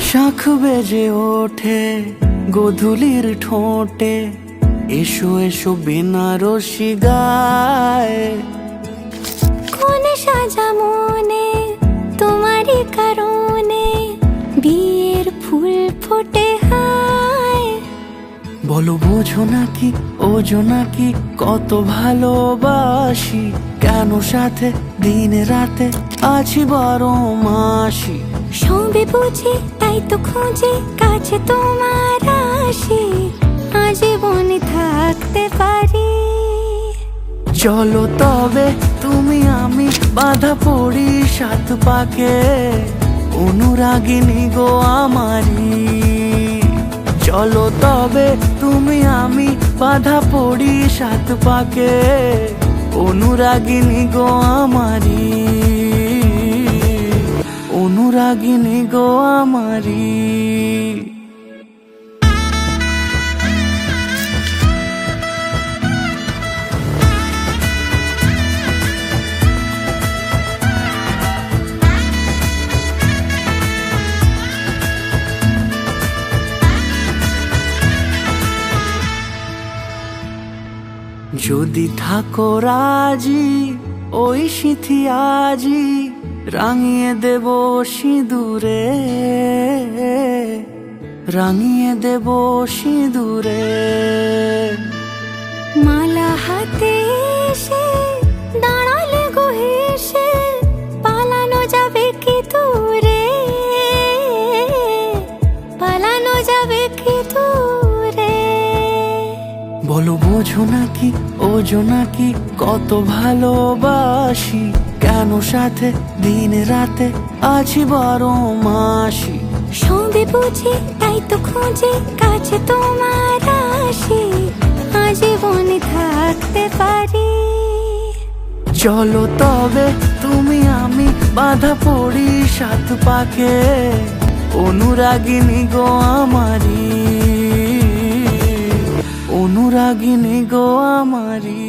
শাখ বেজে ওঠে গোধূলির ঠোঁটে, এসো এসো বেনারসি গায়। কোন সাজা মনে তোমারই কারণে, বিয়ের ফুল ফোটে হায়। বলো বোঝো নাকি ওজো নাকি কত ভালোবাসি, কেন সাথে দিন রাতে আছি 12 মাসি। সবে বুঝি তাই তো খুঁজে কাছে তোমার আসি, আজীবনে থাকতে পারি। চলো তবে তুমি আমি বাঁধা পড়ি 7 পাকে, অনুরাগিনী গো আমারি। চলো তবে তুমি আমি বাঁধা পড়ি 7 পাকে, অনুরাগিনী গো আমারি, অনুরাগিনী গো আমারি। যদি থাকো রাজি ওই সিঁথি আজি, রাঙিয়ে দেব সিঁদুরে, রাঙিয়ে দেব সিঁদুরে। মালা হাতে এসে দাঁড়ালে গো হেসে, পালানো যাবে কি দূরে, পালানো যাবে কি দূরে। বলো বোঝো নাকি ওজো নাকি কত ভালোবাসি, কেন সাথে দিন রাতে আছি 12 মাসি। সবে বুঝি তাই তো খুঁজে কাছে তোমার আসি, আজীবনে থাকতে পারি। চলো তবে তুমি আমি বাঁধা পড়ি 7 পাকে, অনুরাগিনী গো আমারি, অনুরাগিনী গো আমারি।